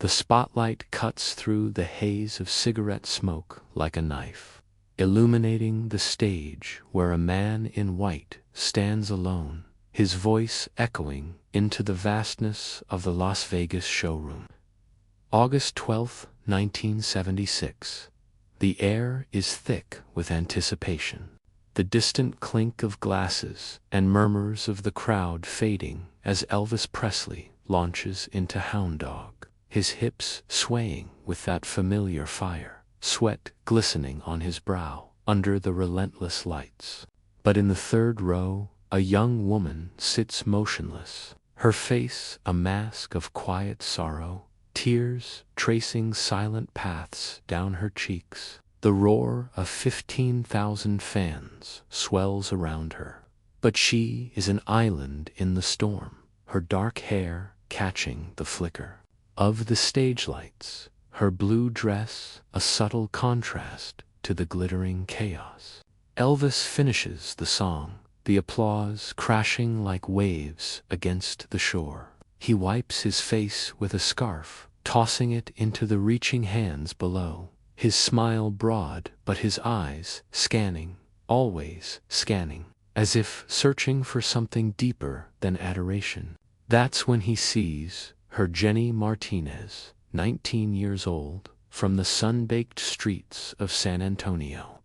The spotlight cuts through the haze of cigarette smoke like a knife, illuminating the stage where a man in white stands alone, his voice echoing into the vastness of the Las Vegas showroom. August 12, 1976. The air is thick with anticipation. The distant clink of glasses and murmurs of the crowd fading as Elvis Presley launches into Hound Dog, his hips swaying with that familiar fire, sweat glistening on his brow under the relentless lights. But in the third row, a young woman sits motionless, her face a mask of quiet sorrow, tears tracing silent paths down her cheeks. The roar of 15,000 fans swells around her, but she is an island in the storm, her dark hair catching the flicker of the stage lights, her blue dress a subtle contrast to the glittering chaos. Elvis finishes the song, the applause crashing like waves against the shore. He wipes his face with a scarf, tossing it into the reaching hands below, his smile broad but his eyes scanning, always scanning, as if searching for something deeper than adoration. That's when he sees her, Jenny Martinez, 19 years old, from the sun-baked streets of San Antonio.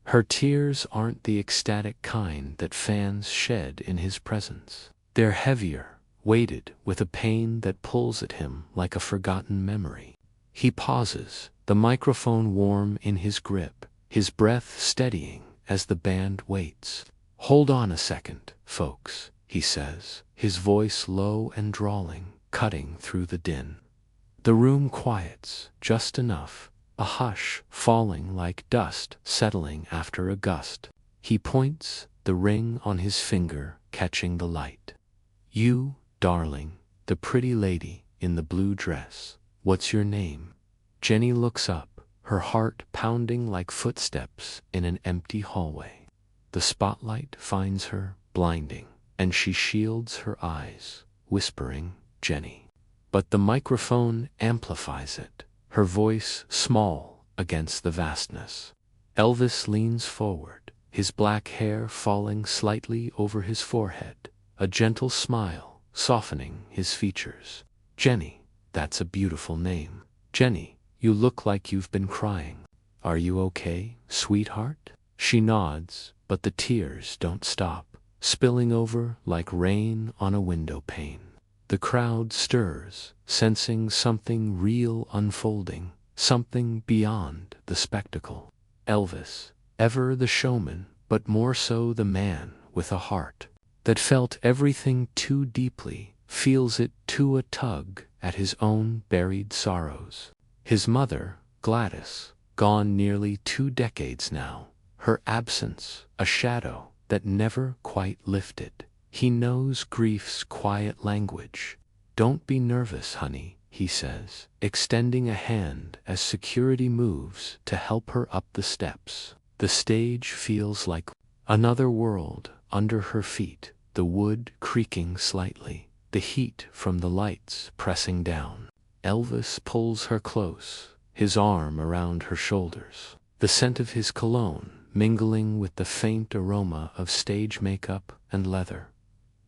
Her tears aren't the ecstatic kind that fans shed in his presence. They're heavier, weighted with a pain that pulls at him like a forgotten memory. He pauses, the microphone warm in his grip, his breath steadying as the band waits. "Hold on a second, folks," he says, his voice low and drawling, cutting through the din. The room quiets, just enough, a hush falling like dust settling after a gust. He points, the ring on his finger catching the light. "You, darling, the pretty lady in the blue dress, what's your name?" Jenny looks up, her heart pounding like footsteps in an empty hallway. The spotlight finds her, blinding, and she shields her eyes, whispering, "Jenny." But the microphone amplifies it, her voice small against the vastness. Elvis leans forward, his black hair falling slightly over his forehead, a gentle smile softening his features. "Jenny, that's a beautiful name. Jenny, you look like you've been crying. Are you okay, sweetheart?" She nods, but the tears don't stop, spilling over like rain on a window pane. The crowd stirs, sensing something real unfolding, something beyond the spectacle. Elvis, ever the showman, but more so the man with a heart that felt everything too deeply, feels it too, a tug at his own buried sorrows. His mother, Gladys, gone nearly 2 decades now, her absence a shadow that never quite lifted. He knows grief's quiet language. "Don't be nervous, honey," he says, extending a hand as security moves to help her up the steps. The stage feels like another world under her feet, the wood creaking slightly, the heat from the lights pressing down. Elvis pulls her close, his arm around her shoulders, the scent of his cologne mingling with the faint aroma of stage makeup and leather.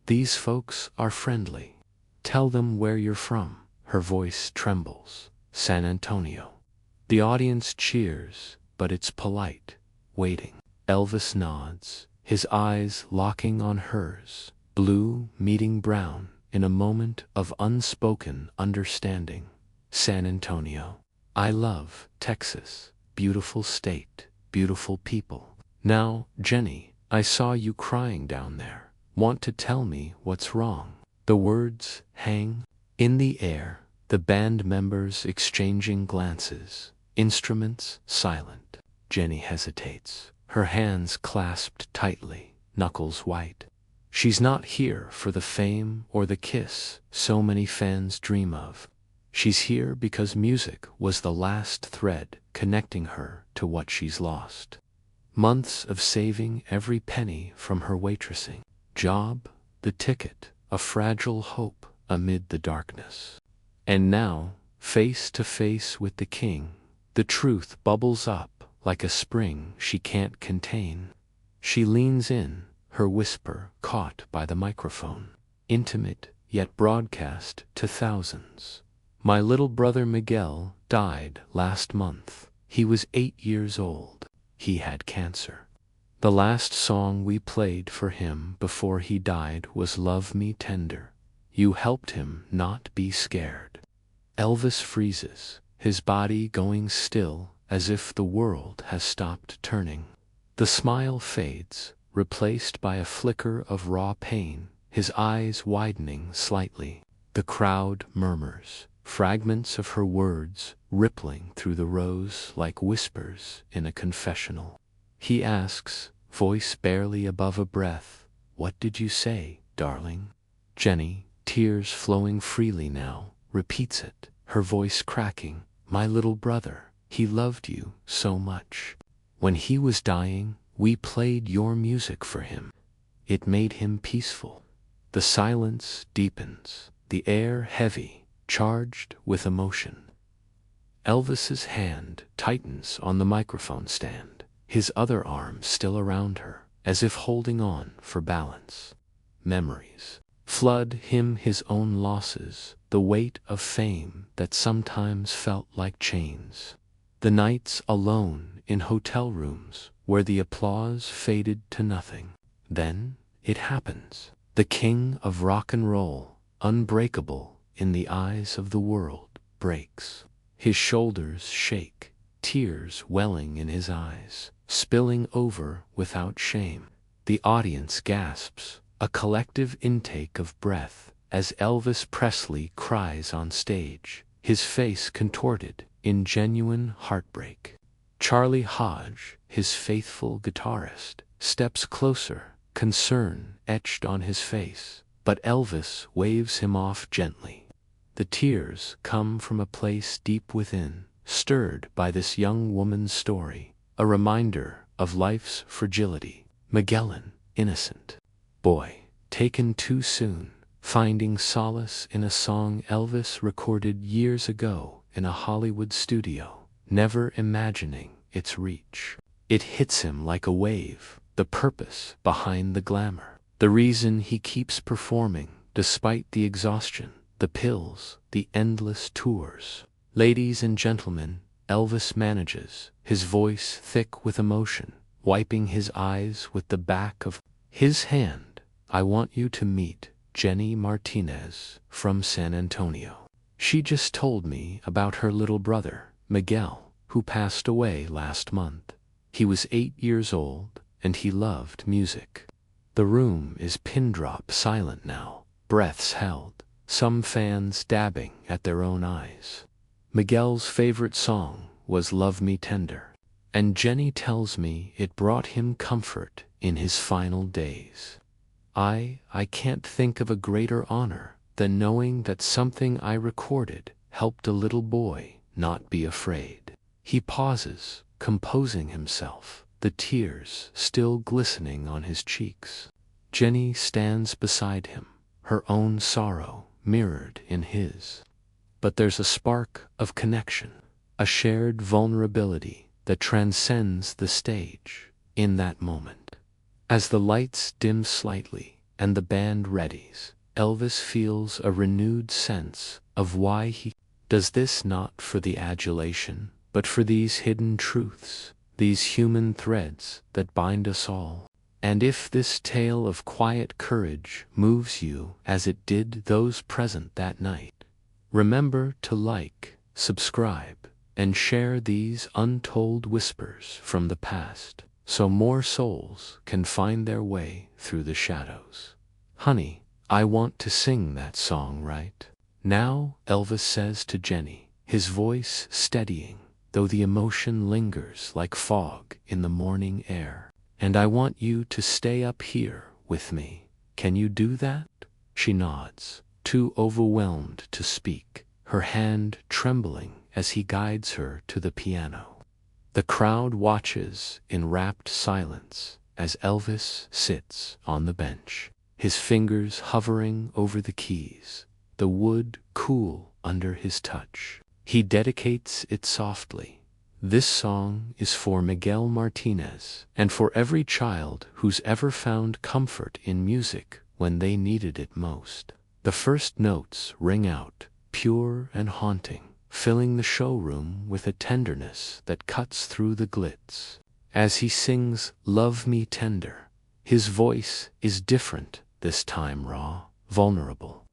"These folks are friendly. Tell them where you're from." Her voice trembles. "San Antonio." The audience cheers, but it's polite, waiting. Elvis nods, his eyes locking on hers, blue meeting brown in a moment of unspoken understanding. "San Antonio. I love Texas. Beautiful state, beautiful people. Now, Jenny, I saw you crying down there. Want to tell me what's wrong?" The words hang in the air, the band members exchanging glances, instruments silent. Jenny hesitates, her hands clasped tightly, knuckles white. She's not here for the fame or the kiss so many fans dream of. She's here because music was the last thread connecting her to what she's lost. Months of saving every penny from her waitressing job, the ticket, a fragile hope amid the darkness. And now, face to face with the king. The truth bubbles up like a spring she can't contain. She leans in, her whisper caught by the microphone, intimate yet broadcast to thousands. My little brother Miguel died last month. He was 8 years old. He had cancer. The last song we played for him before he died was Love Me Tender. You helped him not be scared. Elvis freezes, his body going still as if the world has stopped turning. The smile fades, replaced by a flicker of raw pain, his eyes widening slightly. The crowd murmurs, fragments of her words rippling through the rows like whispers in a confessional. He asks, voice barely above a breath, "What did you say, darling?" Jenny, tears flowing freely now, repeats it, her voice cracking, "My little brother, he loved you so much. When he was dying, we played your music for him. It made him peaceful." The silence deepens, the air heavy, charged with emotion. Elvis's hand tightens on the microphone stand, his other arm still around her, as if holding on for balance. Memories flood him, his own losses, the weight of fame that sometimes felt like chains. The nights alone in hotel rooms where the applause faded to nothing. Then it happens. The king of rock and roll, unbreakable in the eyes of the world, breaks. His shoulders shake, tears welling in his eyes, spilling over without shame. The audience gasps, a collective intake of breath, as Elvis Presley cries on stage, his face contorted in genuine heartbreak. Charlie Hodge, his faithful guitarist, steps closer, concern etched on his face, but Elvis waves him off gently. The tears come from a place deep within, stirred by this young woman's story, a reminder of life's fragility. Magellan, innocent boy, taken too soon, finding solace in a song Elvis recorded years ago in a Hollywood studio, never imagining its reach. It hits him like a wave, the purpose behind the glamour, the reason he keeps performing despite the exhaustion, the pills, the endless tours. Ladies and gentlemen, Elvis manages, his voice thick with emotion, wiping his eyes with the back of his hand. I want you to meet Jenny Martinez from San Antonio. She just told me about her little brother, Miguel, who passed away last month. He was 8 years old, and he loved music. The room is pin-drop silent now, breaths held, some fans dabbing at their own eyes. Miguel's favorite song was Love Me Tender, and Jenny tells me it brought him comfort in his final days. I can't think of a greater honor than knowing that something I recorded helped a little boy not be afraid. He pauses, composing himself, the tears still glistening on his cheeks. Jenny stands beside him, her own sorrow mirrored in his. But there's a spark of connection, a shared vulnerability that transcends the stage in that moment. As the lights dim slightly and the band readies, Elvis feels a renewed sense of why he does this, not for the adulation, but for these hidden truths, these human threads that bind us all. And if this tale of quiet courage moves you as it did those present that night, remember to like, subscribe, and share these untold whispers from the past, so more souls can find their way through the shadows. Honey, I want to sing that song right now, Elvis says to Jenny, his voice steadying, though the emotion lingers like fog in the morning air. And I want you to stay up here with me. Can you do that? She nods, too overwhelmed to speak, her hand trembling as he guides her to the piano. The crowd watches in rapt silence as Elvis sits on the bench, his fingers hovering over the keys, the wood cool under his touch. He dedicates it softly. This song is for Miguel Martinez and for every child who's ever found comfort in music when they needed it most. The first notes ring out, pure and haunting, filling the showroom with a tenderness that cuts through the glitz. As he sings "Love Me Tender," his voice is different, this time raw, vulnerable.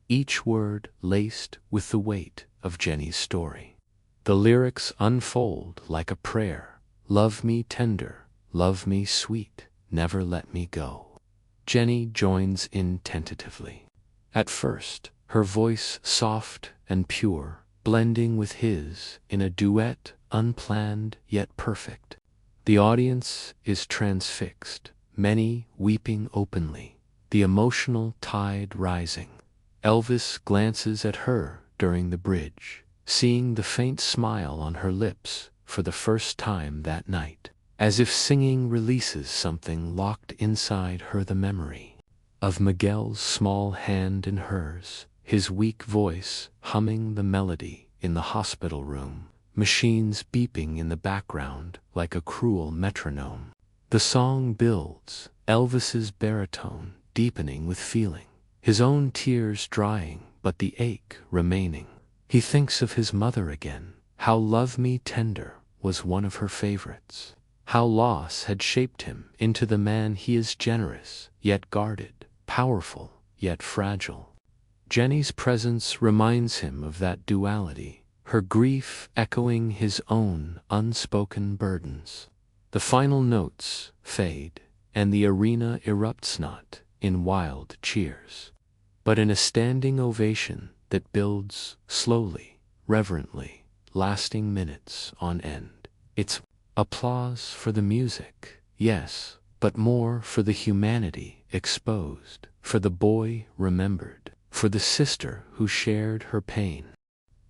Each word laced with the weight of Jenny's story. The lyrics unfold like a prayer. Love me tender, love me sweet, never let me go. Jenny joins in tentatively. At first, her voice soft and pure, blending with his in a duet unplanned yet perfect. The audience is transfixed, many weeping openly, the emotional tide rising. Elvis glances at her during the bridge, seeing the faint smile on her lips for the first time that night, as if singing releases something locked inside her, the memory of Miguel's small hand in hers, his weak voice humming the melody in the hospital room, machines beeping in the background like a cruel metronome. The song builds, Elvis's baritone deepening with feeling, his own tears drying but the ache remaining. He thinks of his mother again, how "Love Me Tender" was one of her favorites, how loss had shaped him into the man he is, generous yet guarded, powerful yet fragile. Jenny's presence reminds him of that duality, her grief echoing his own unspoken burdens. The final notes fade, and the arena erupts not in wild cheers, but in a standing ovation that builds slowly, reverently, lasting minutes on end. It's applause for the music, yes, but more for the humanity exposed, for the boy remembered, for the sister who shared her pain.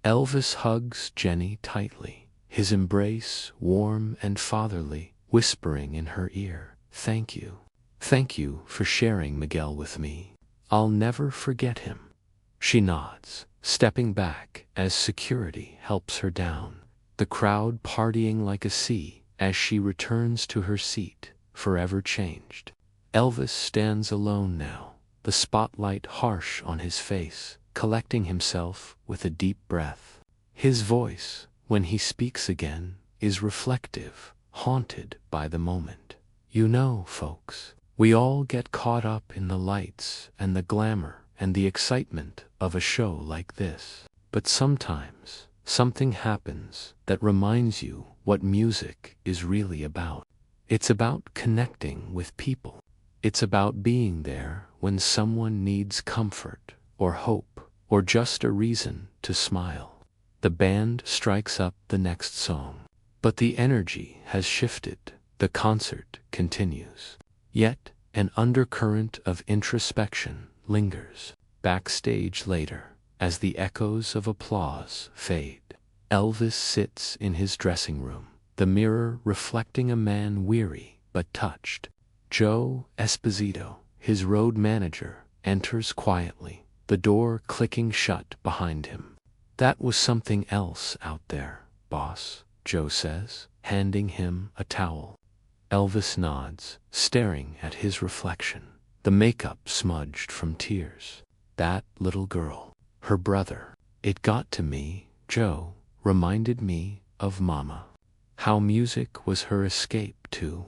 Elvis hugs Jenny tightly, his embrace warm and fatherly, whispering in her ear, "Thank you. Thank you for sharing Miguel with me. I'll never forget him." She nods, stepping back as security helps her down, the crowd partying like a sea as she returns to her seat, forever changed. Elvis stands alone now, the spotlight harsh on his face, collecting himself with a deep breath. His voice, when he speaks again, is reflective, haunted by the moment. "You know, folks, we all get caught up in the lights and the glamour and the excitement of a show like this. But sometimes, something happens that reminds you what music is really about. It's about connecting with people. It's about being there when someone needs comfort, or hope, or just a reason to smile." The band strikes up the next song, but the energy has shifted. The concert continues. Yet, an undercurrent of introspection lingers. Backstage later, as the echoes of applause fade, Elvis sits in his dressing room, the mirror reflecting a man weary but touched. Joe Esposito, his road manager, enters quietly, the door clicking shut behind him. "That was something else out there, boss," Joe says, handing him a towel. Elvis nods, staring at his reflection, the makeup smudged from tears. That little girl, her brother. "It got to me," Joe reminded me of Mama. How music was her escape, too.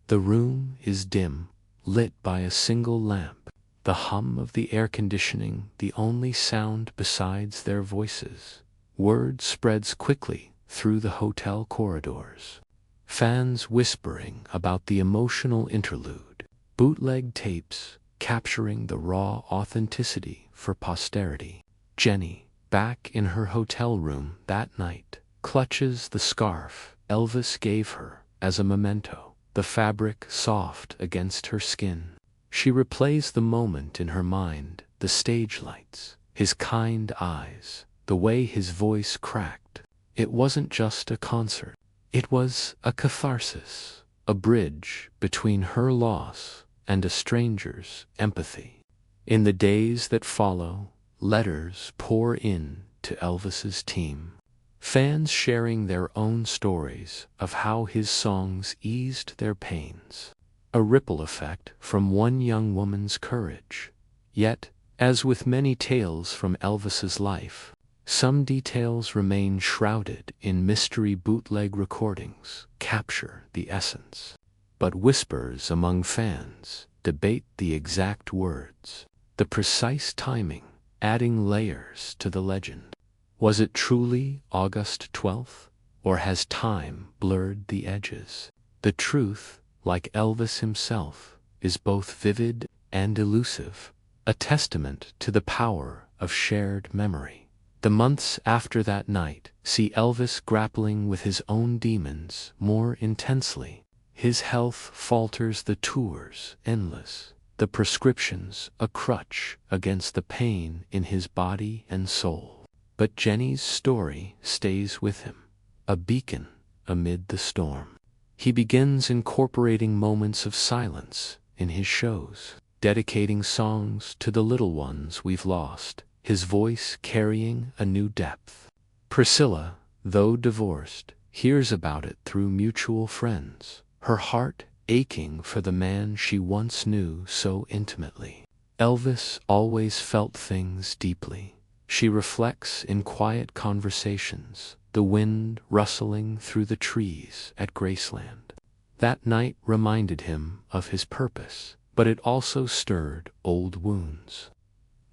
The room is dim, lit by a single lamp, the hum of the air conditioning the only sound besides their voices. Word spreads quickly through the hotel corridors. Fans whispering about the emotional interlude, bootleg tapes capturing the raw authenticity for posterity. Jenny, back in her hotel room that night, clutches the scarf Elvis gave her as a memento, the fabric soft against her skin. She replays the moment in her mind, the stage lights, his kind eyes, the way his voice cracked. It wasn't just a concert. It was a catharsis, a bridge between her loss and a stranger's empathy. In the days that follow, letters pour in to Elvis's team. fans sharing their own stories of how his songs eased their pains. A ripple effect from one young woman's courage. Yet, as with many tales from Elvis's life, some details remain shrouded in mystery. Bootleg recordings capture the essence, but whispers among fans debate the exact words, the precise timing, adding layers to the legend. Was it truly August 12th, or has time blurred the edges? The truth, like Elvis himself, is both vivid and elusive, a testament to the power of shared memory. The months after that night see Elvis grappling with his own demons more intensely. His health falters, the tours endless, the prescriptions a crutch against the pain in his body and soul. But Jenny's story stays with him, a beacon amid the storm. He begins incorporating moments of silence in his shows, dedicating songs to the little ones we've lost, his voice carrying a new depth. Priscilla, though divorced, hears about it through mutual friends, her heart aching for the man she once knew so intimately. Elvis always felt things deeply. She reflects in quiet conversations, the wind rustling through the trees at Graceland. That night reminded him of his purpose, but it also stirred old wounds.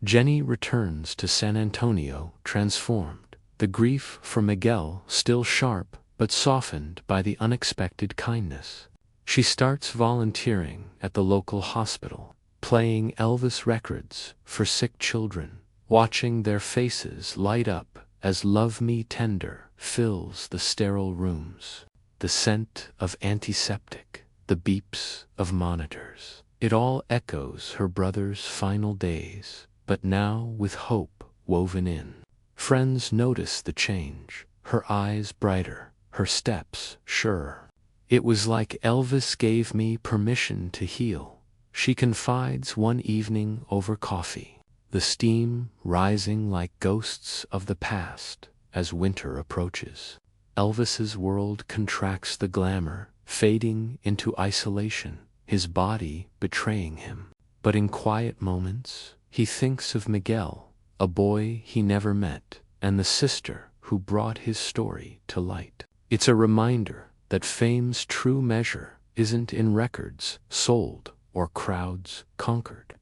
Jenny returns to San Antonio transformed, the grief for Miguel still sharp but softened by the unexpected kindness. She starts volunteering at the local hospital, playing Elvis records for sick children, watching their faces light up as "Love Me Tender" fills the sterile rooms. The scent of antiseptic, the beeps of monitors. It all echoes her brother's final days, but now with hope woven in. Friends notice the change, her eyes brighter, her steps surer. "It was like Elvis gave me permission to heal," she confides one evening over coffee, the steam rising like ghosts of the past as winter approaches. Elvis's world contracts, the glamour fading into isolation, his body betraying him. But in quiet moments, he thinks of Miguel, a boy he never met, and the sister who brought his story to light. It's a reminder that fame's true measure isn't in records sold or crowds conquered,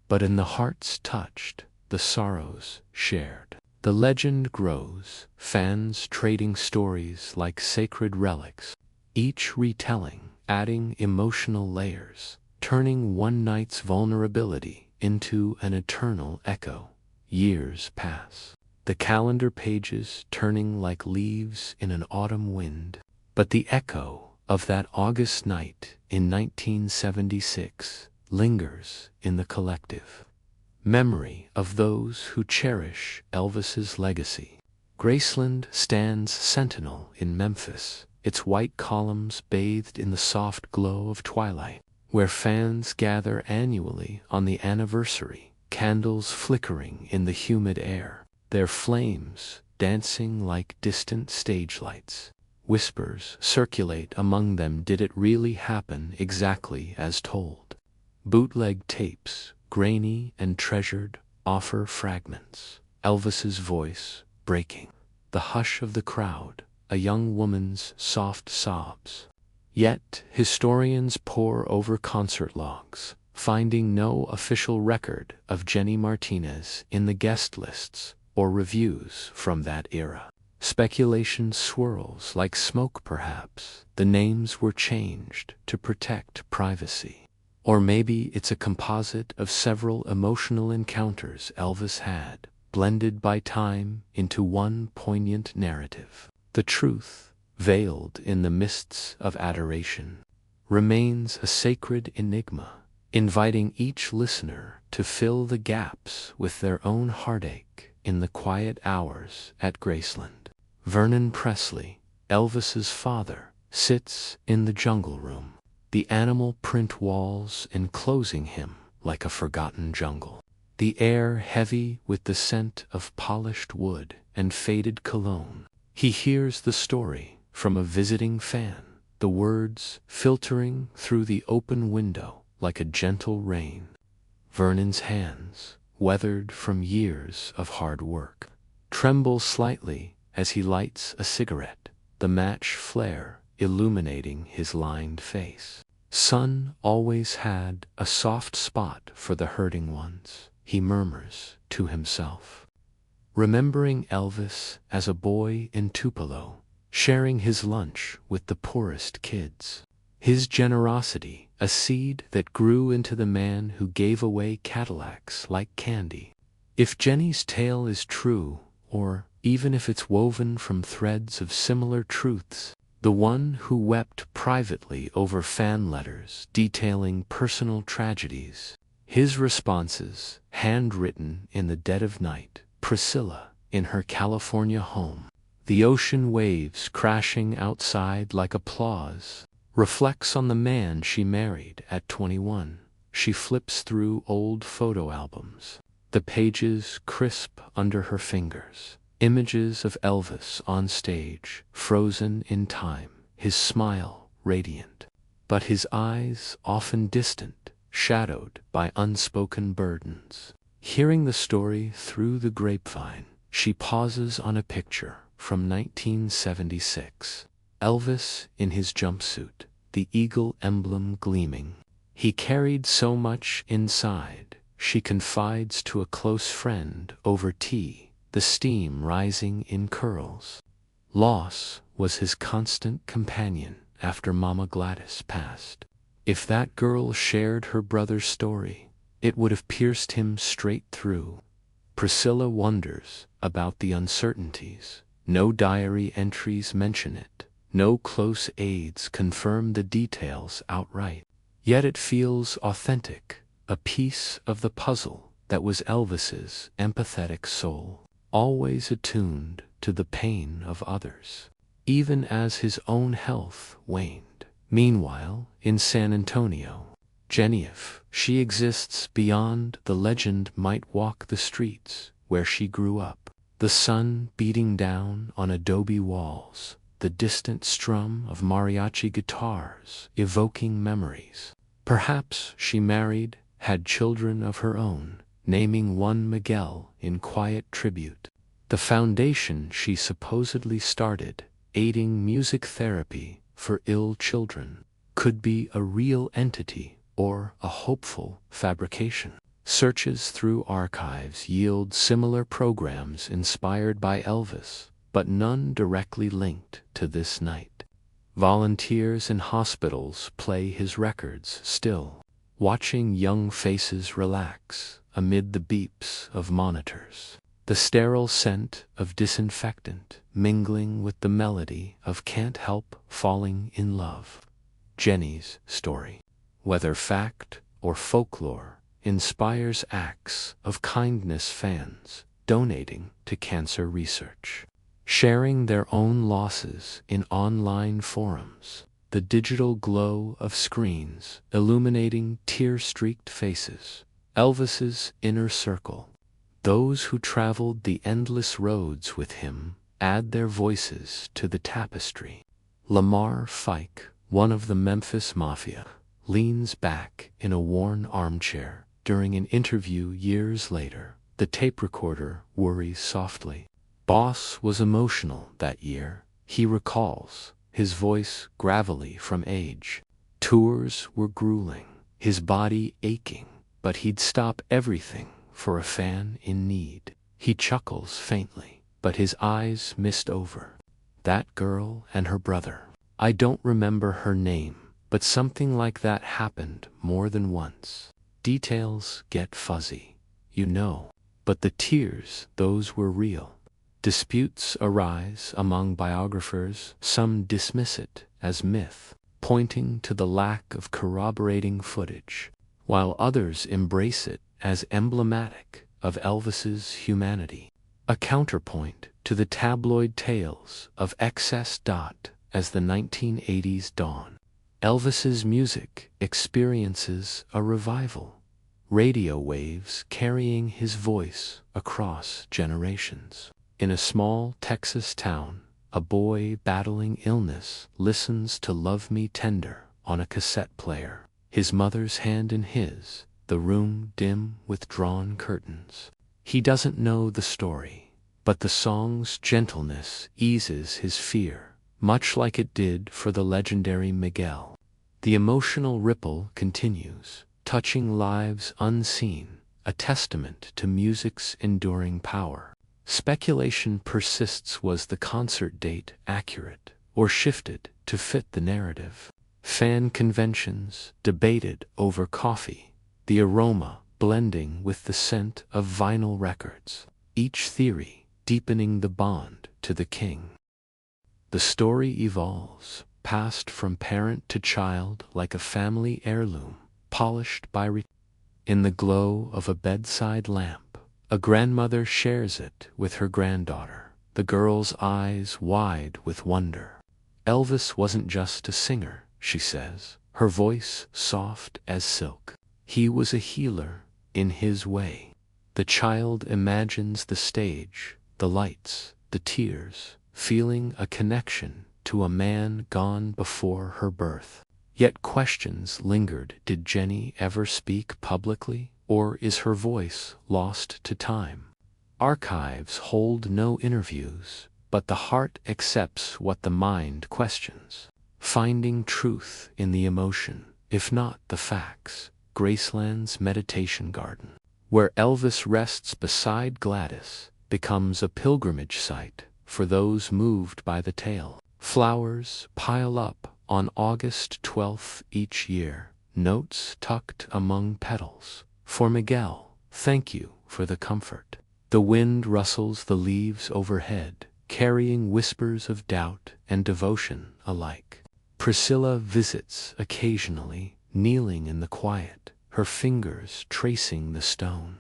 but in the hearts touched, the sorrows shared. The legend grows, fans trading stories like sacred relics, each retelling adding emotional layers, turning one night's vulnerability into an eternal echo. Years pass, the calendar pages turning like leaves in an autumn wind, but the echo of that August night in 1976 lingers in the collective memory of those who cherish Elvis's legacy. Graceland stands sentinel in Memphis, its white columns bathed in the soft glow of twilight, where fans gather annually on the anniversary, candles flickering in the humid air, their flames dancing like distant stage lights. Whispers circulate among them. Did it really happen exactly as told? Bootleg tapes, grainy and treasured, offer fragments. Elvis's voice breaking. The hush of the crowd, a young woman's soft sobs. Yet historians pore over concert logs, finding no official record of Jenny Martinez in the guest lists or reviews from that era. Speculation swirls like smoke. Perhaps the names were changed to protect privacy. Or maybe it's a composite of several emotional encounters Elvis had, blended by time into one poignant narrative. The truth, veiled in the mists of adoration, remains a sacred enigma, inviting each listener to fill the gaps with their own heartache in the quiet hours at Graceland. Vernon Presley, Elvis's father, sits in the jungle room, the animal print walls enclosing him like a forgotten jungle. The air heavy with the scent of polished wood and faded cologne. He hears the story from a visiting fan, the words filtering through the open window like a gentle rain. Vernon's hands, weathered from years of hard work, tremble slightly as he lights a cigarette, the match flare illuminating his lined face. Son always had a soft spot for the hurting ones, he murmurs to himself, remembering Elvis as a boy in Tupelo, sharing his lunch with the poorest kids. His generosity, a seed that grew into the man who gave away Cadillacs like candy. If Jenny's tale is true, or even if it's woven from threads of similar truths, the one who wept privately over fan letters detailing personal tragedies, his responses, handwritten in the dead of night, Priscilla, in her California home, the ocean waves crashing outside like applause, reflects on the man she married at 21. She flips through old photo albums, the pages crisp under her fingers, images of Elvis on stage, frozen in time, his smile radiant, but his eyes often distant, shadowed by unspoken burdens. Hearing the story through the grapevine, she pauses on a picture from 1976. Elvis in his jumpsuit, the eagle emblem gleaming. He carried so much inside, she confides to a close friend over tea, the steam rising in curls. Loss was his constant companion after Mama Gladys passed. If that girl shared her brother's story, it would have pierced him straight through. Priscilla wonders about the uncertainties. No diary entries mention it. No close aides confirm the details outright. Yet it feels authentic, a piece of the puzzle that was Elvis's empathetic soul, always attuned to the pain of others, even as his own health waned. Meanwhile, in San Antonio, Genevieve, she exists beyond the legend might walk the streets where she grew up. The sun beating down on adobe walls, the distant strum of mariachi guitars evoking memories. Perhaps she married, had children of her own, naming one Miguel in quiet tribute. The foundation she supposedly started, aiding music therapy for ill children, could be a real entity or a hopeful fabrication. Searches through archives yield similar programs inspired by Elvis, but none directly linked to this night. Volunteers in hospitals play his records still, watching young faces relax amid the beeps of monitors, the sterile scent of disinfectant mingling with the melody of Can't Help Falling in Love. Jenny's story, whether fact or folklore, inspires acts of kindness, fans donating to cancer research, sharing their own losses in online forums, the digital glow of screens illuminating tear-streaked faces. Elvis's inner circle, those who traveled the endless roads with him, add their voices to the tapestry. Lamar Fike, one of the Memphis Mafia, leans back in a worn armchair during an interview years later. The tape recorder worries softly. Boss was emotional that year, he recalls, his voice gravelly from age. Tours were grueling, his body aching, but he'd stop everything for a fan in need. He chuckles faintly, but his eyes mist over. That girl and her brother. I don't remember her name, but something like that happened more than once. Details get fuzzy, you know, but the tears, those were real. Disputes arise among biographers, some dismiss it as myth, pointing to the lack of corroborating footage, while others embrace it as emblematic of Elvis's humanity. A counterpoint to the tabloid tales of excess. As the 1980s dawn, Elvis's music experiences a revival, radio waves carrying his voice across generations. In a small Texas town, a boy battling illness listens to Love Me Tender on a cassette player, his mother's hand in his, the room dim with drawn curtains. He doesn't know the story, but the song's gentleness eases his fear, much like it did for the legendary Miguel. The emotional ripple continues, touching lives unseen, a testament to music's enduring power. Speculation persists: was the concert date accurate, or shifted to fit the narrative? Fan conventions debated over coffee, the aroma blending with the scent of vinyl records, each theory deepening the bond to the king. The story evolves, passed from parent to child like a family heirloom, polished by in the glow of a bedside lamp. A grandmother shares it with her granddaughter, the girl's eyes wide with wonder. Elvis wasn't just a singer, she says, her voice soft as silk. He was a healer in his way. The child imagines the stage, the lights, the tears, feeling a connection to a man gone before her birth. Yet questions lingered: did Jenny ever speak publicly, or is her voice lost to time? Archives hold no interviews, but the heart accepts what the mind questions, finding truth in the emotion, if not the facts. Graceland's meditation garden, where Elvis rests beside Gladys, becomes a pilgrimage site for those moved by the tale. Flowers pile up on August 12th each year, notes tucked among petals. For Miguel, thank you for the comfort. The wind rustles the leaves overhead, carrying whispers of doubt and devotion alike. Priscilla visits occasionally, kneeling in the quiet, her fingers tracing the stone.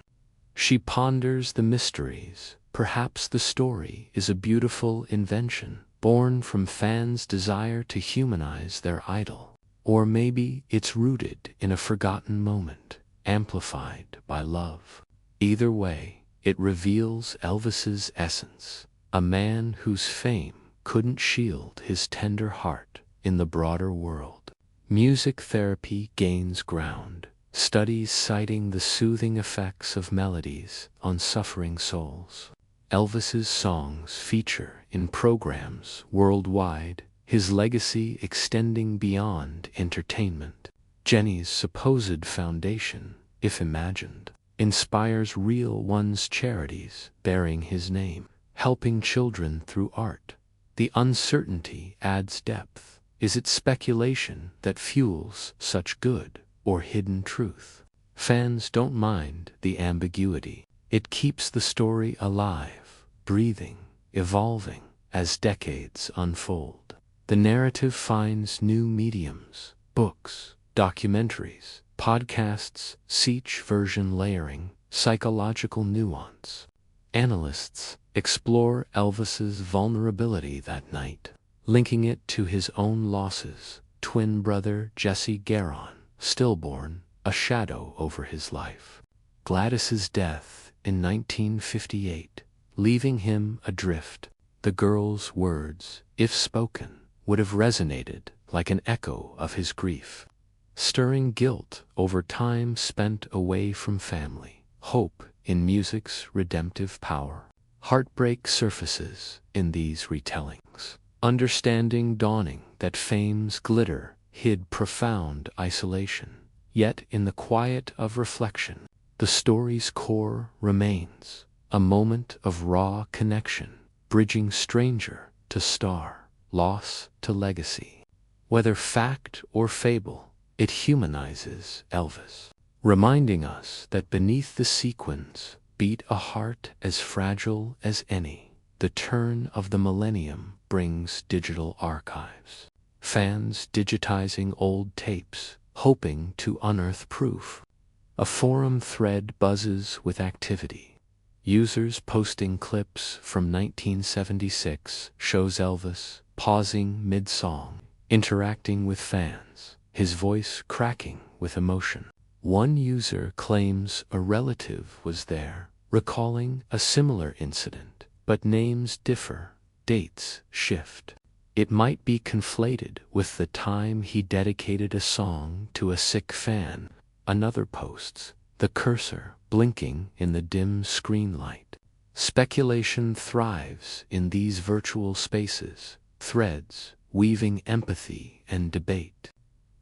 She ponders the mysteries. Perhaps the story is a beautiful invention, born from fans' desire to humanize their idol. Or maybe it's rooted in a forgotten moment, amplified by love. Either way, it reveals Elvis's essence, a man whose fame couldn't shield his tender heart in the broader world. Music therapy gains ground, studies citing the soothing effects of melodies on suffering souls. Elvis's songs feature in programs worldwide, his legacy extending beyond entertainment. Jenny's supposed foundation, if imagined, inspires real ones' charities bearing his name, helping children through art. The uncertainty adds depth. Is it speculation that fuels such good, or hidden truth? Fans don't mind the ambiguity. It keeps the story alive, breathing, evolving as decades unfold. The narrative finds new mediums: books, documentaries, podcasts, each version layering psychological nuance. Analysts explore Elvis's vulnerability that night, linking it to his own losses: twin brother Jesse Garon, stillborn, a shadow over his life; Gladys's death in 1958, leaving him adrift. The girl's words, if spoken, would have resonated like an echo of his grief, stirring guilt over time spent away from family, hope in music's redemptive power. Heartbreak surfaces in these retellings, understanding dawning that fame's glitter hid profound isolation. Yet in the quiet of reflection, the story's core remains, a moment of raw connection, bridging stranger to star, loss to legacy. Whether fact or fable, it humanizes Elvis, reminding us that beneath the sequins beat a heart as fragile as any. The turn of the millennium brings digital archives, fans digitizing old tapes, hoping to unearth proof. A forum thread buzzes with activity. Users posting clips from 1976 shows Elvis pausing mid-song, interacting with fans, his voice cracking with emotion. One user claims a relative was there, recalling a similar incident, but names differ. dates shift. It might be conflated with the time he dedicated a song to a sick fan. Another posts, the cursor blinking in the dim screen light. Speculation thrives in these virtual spaces, threads weaving empathy and debate.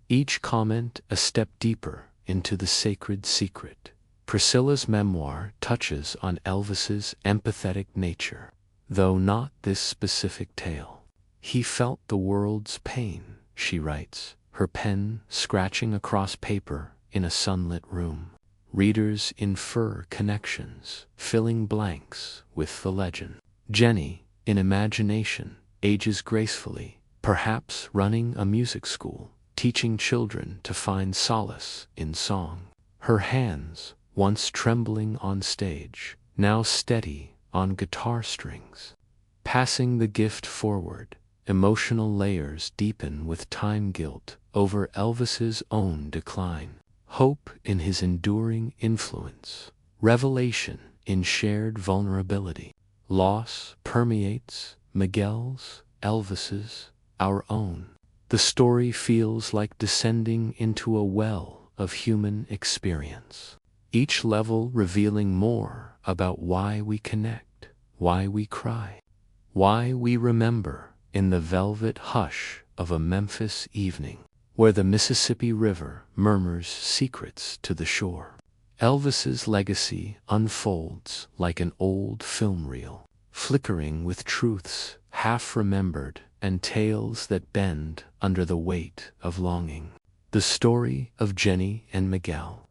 Each comment a step deeper into the sacred secret. Priscilla's memoir touches on Elvis's empathetic nature, though not this specific tale. He felt the world's pain, she writes, her pen scratching across paper in a sunlit room. Readers infer connections, filling blanks with the legend. Jenny, in imagination, ages gracefully, perhaps running a music school, teaching children to find solace in song. Her hands, once trembling on stage, now steady on guitar strings. Passing the gift forward, emotional layers deepen with time guilt over Elvis's own decline. Hope in his enduring influence. Revelation in shared vulnerability. Loss permeates Miguel's, Elvis's, our own. The story feels like descending into a well of human experience. Each level revealing more about why we connect, why we cry, why we remember in the velvet hush of a Memphis evening, where the Mississippi River murmurs secrets to the shore. Elvis's legacy unfolds like an old film reel, flickering with truths half-remembered and tales that bend under the weight of longing. The story of Jenny and Miguel,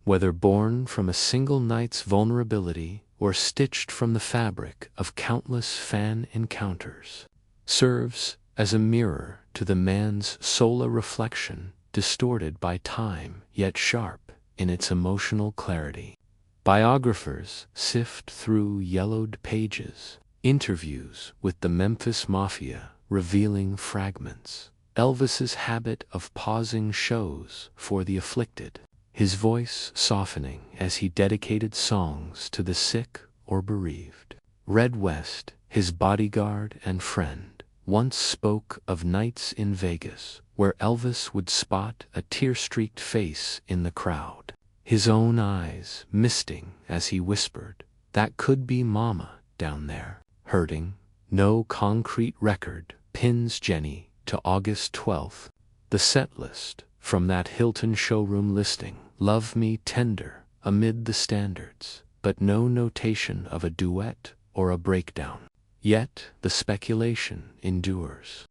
whether born from a single night's vulnerability or stitched from the fabric of countless fan encounters, serves as a mirror to the man's solar reflection, distorted by time yet sharp in its emotional clarity. Biographers sift through yellowed pages, interviews with the Memphis Mafia revealing fragments. Elvis's habit of pausing shows for the afflicted, his voice softening as he dedicated songs to the sick or bereaved. Red West, his bodyguard and friend, once spoke of nights in Vegas where Elvis would spot a tear-streaked face in the crowd, his own eyes misting as he whispered, "That could be Mama down there, hurting." No concrete record pins Jenny to August 12th. The set list from that Hilton showroom listing, "Love Me Tender," amid the standards, but no notation of a duet or a breakdown. Yet the speculation endures.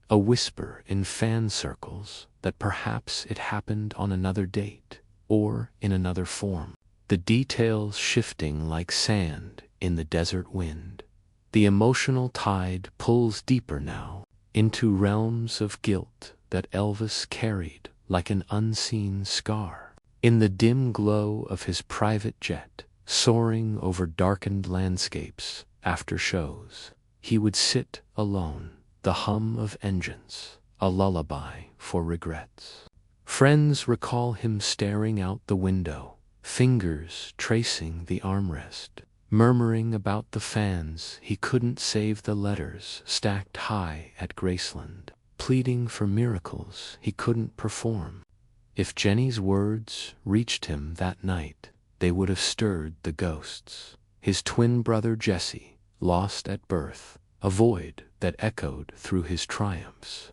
A whisper in fan circles that perhaps it happened on another date, or in another form. The details shifting like sand in the desert wind. The emotional tide pulls deeper now, into realms of guilt that Elvis carried like an unseen scar. In the dim glow of his private jet, soaring over darkened landscapes after shows, he would sit alone, the hum of engines, a lullaby for regrets. Friends recall him staring out the window, fingers tracing the armrest, murmuring about the fans he couldn't save, the letters stacked high at Graceland, pleading for miracles he couldn't perform. If Jenny's words reached him that night, they would have stirred the ghosts. His twin brother Jesse, lost at birth, a void that echoed through his triumphs.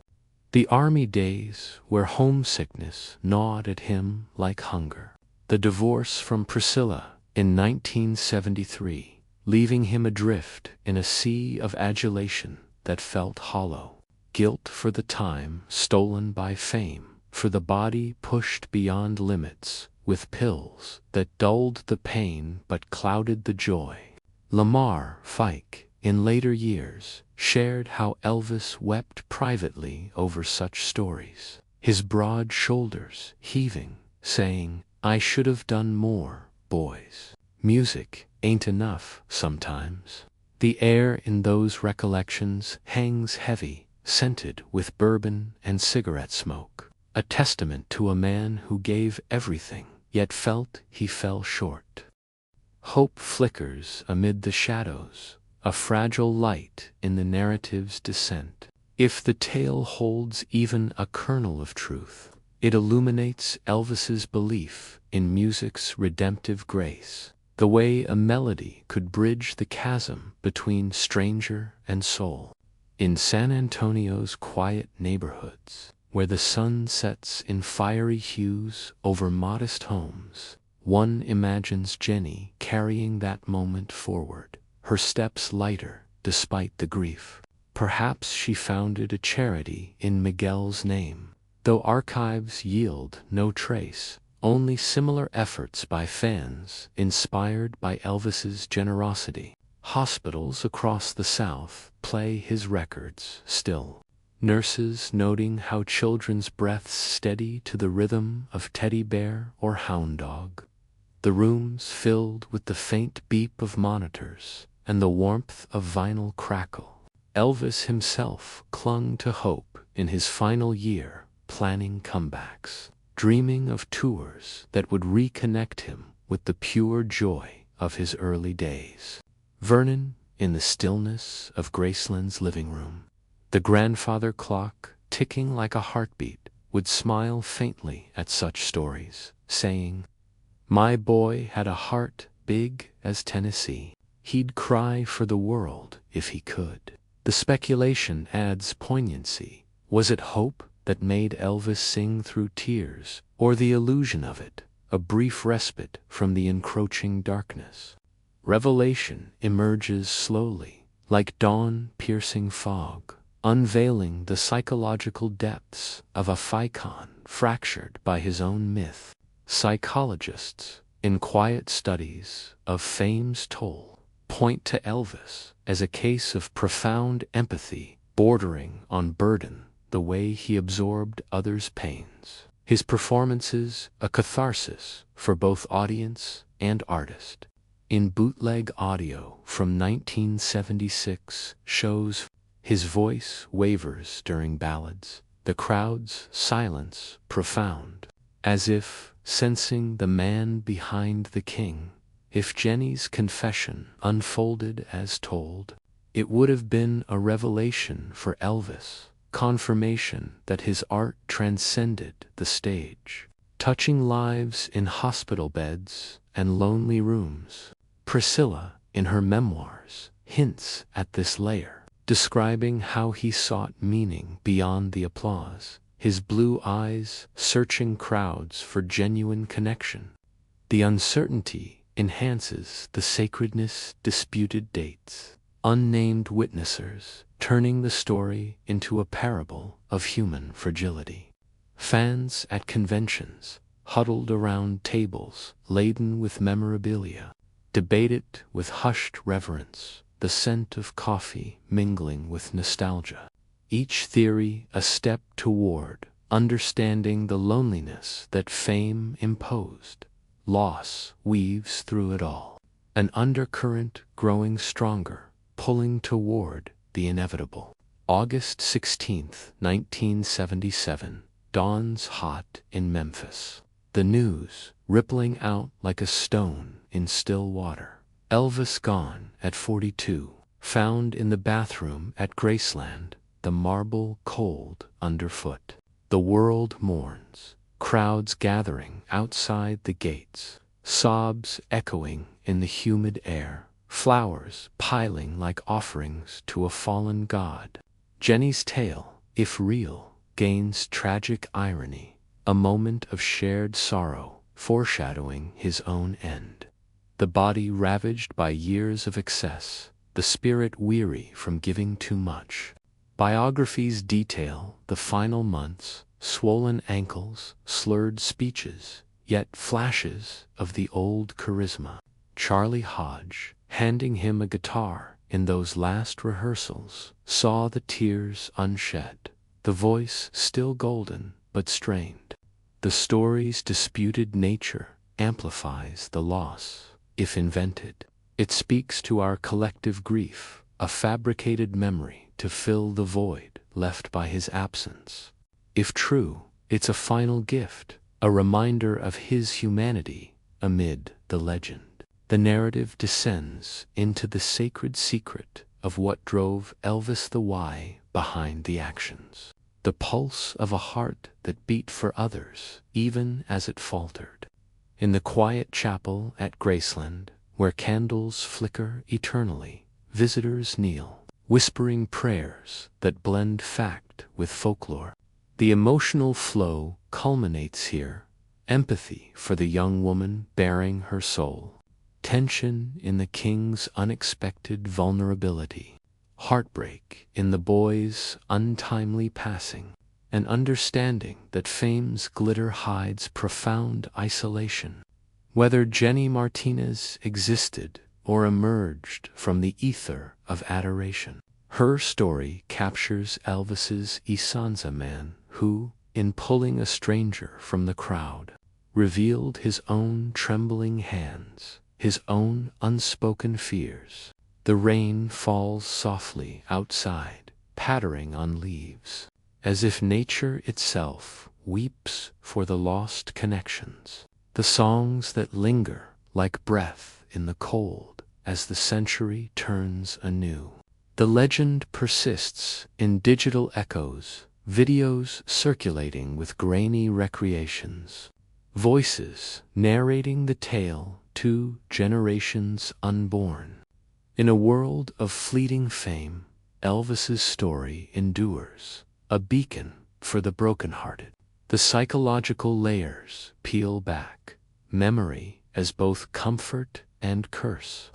The army days where homesickness gnawed at him like hunger. The divorce from Priscilla in 1973, leaving him adrift in a sea of adulation that felt hollow. Guilt for the time stolen by fame, for the body pushed beyond limits with pills that dulled the pain but clouded the joy. Lamar Fike, in later years, shared how Elvis wept privately over such stories, his broad shoulders heaving, saying, "I should have done more, boys. Music ain't enough sometimes." The air in those recollections hangs heavy, scented with bourbon and cigarette smoke, a testament to a man who gave everything, yet felt he fell short. Hope flickers amid the shadows, a fragile light in the narrative's descent. If the tale holds even a kernel of truth, it illuminates Elvis's belief in music's redemptive grace, the way a melody could bridge the chasm between stranger and soul. In San Antonio's quiet neighborhoods, where the sun sets in fiery hues over modest homes, one imagines Jenny carrying that moment forward, her steps lighter despite the grief. Perhaps she founded a charity in Miguel's name, though archives yield no trace, only similar efforts by fans inspired by Elvis's generosity. Hospitals across the South play his records still, nurses noting how children's breaths steady to the rhythm of teddy bear or hound dog, the rooms filled with the faint beep of monitors and the warmth of vinyl crackle. Elvis himself clung to hope in his final year, planning comebacks, dreaming of tours that would reconnect him with the pure joy of his early days. Vernon, in the stillness of Graceland's living room, the grandfather clock ticking like a heartbeat, would smile faintly at such stories, saying, "My boy had a heart big as Tennessee. He'd cry for the world if he could." The speculation adds poignancy. Was it hope that made Elvis sing through tears, or the illusion of it, a brief respite from the encroaching darkness? Revelation emerges slowly, like dawn-piercing fog, unveiling the psychological depths of a ficon fractured by his own myth. Psychologists, in quiet studies of fame's toll, point to Elvis as a case of profound empathy bordering on burden, the way he absorbed others' pains. His performances a catharsis for both audience and artist. In bootleg audio from 1976 shows his voice wavers during ballads, the crowd's silence profound, as if sensing the man behind the king. If Jenny's confession unfolded as told, it would have been a revelation for Elvis, confirmation that his art transcended the stage, touching lives in hospital beds and lonely rooms. Priscilla, in her memoirs, hints at this layer, describing how he sought meaning beyond the applause, his blue eyes searching crowds for genuine connection. The uncertainty enhances the sacredness. Disputed dates, unnamed witnessers, turning the story into a parable of human fragility. Fans at conventions, huddled around tables laden with memorabilia, debate it with hushed reverence, the scent of coffee mingling with nostalgia. Each theory a step toward understanding the loneliness that fame imposed. Loss weaves through it all, an undercurrent growing stronger, pulling toward the inevitable. August 16, 1977, dawns hot in Memphis. The news rippling out like a stone in still water. Elvis gone at 42, found in the bathroom at Graceland, the marble cold underfoot. The world mourns, crowds gathering outside the gates, sobs echoing in the humid air, flowers piling like offerings to a fallen god. Jenny's tale, if real, gains tragic irony, a moment of shared sorrow foreshadowing his own end. The body ravaged by years of excess, the spirit weary from giving too much. Biographies detail the final months, swollen ankles, slurred speeches, yet flashes of the old charisma. Charlie Hodge, handing him a guitar in those last rehearsals, saw the tears unshed, the voice still golden but strained. The story's disputed nature amplifies the loss, if invented. It speaks to our collective grief, a fabricated memory to fill the void left by his absence. If true, it's a final gift, a reminder of his humanity amid the legend. The narrative descends into the sacred secret of what drove Elvis the why behind the actions. The pulse of a heart that beat for others even as it faltered. In the quiet chapel at Graceland, where candles flicker eternally, visitors kneel, whispering prayers that blend fact with folklore. The emotional flow culminates here, empathy for the young woman bearing her soul, tension in the king's unexpected vulnerability, heartbreak in the boy's untimely passing, an understanding that fame's glitter hides profound isolation. Whether Jenny Martinez existed or emerged from the ether of adoration, her story captures Elvis's Isanza man who, in pulling a stranger from the crowd, revealed his own trembling hands, his own unspoken fears. The rain falls softly outside, pattering on leaves, as if nature itself weeps for the lost connections. The songs that linger like breath in the cold as the century turns anew. The legend persists in digital echoes, videos circulating with grainy recreations, voices narrating the tale to generations unborn. In a world of fleeting fame, Elvis's story endures, a beacon for the brokenhearted. The psychological layers peel back, memory as both comfort and curse,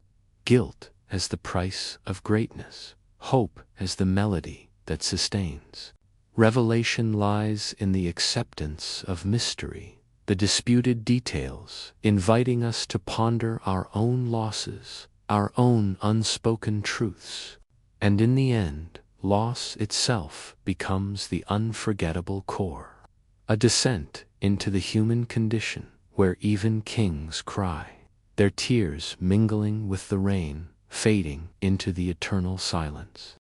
guilt as the price of greatness, hope as the melody that sustains. Revelation lies in the acceptance of mystery, the disputed details, inviting us to ponder our own losses, our own unspoken truths. And in the end, loss itself becomes the unforgettable core. A descent into the human condition where even kings cry, their tears mingling with the rain, fading into the eternal silence.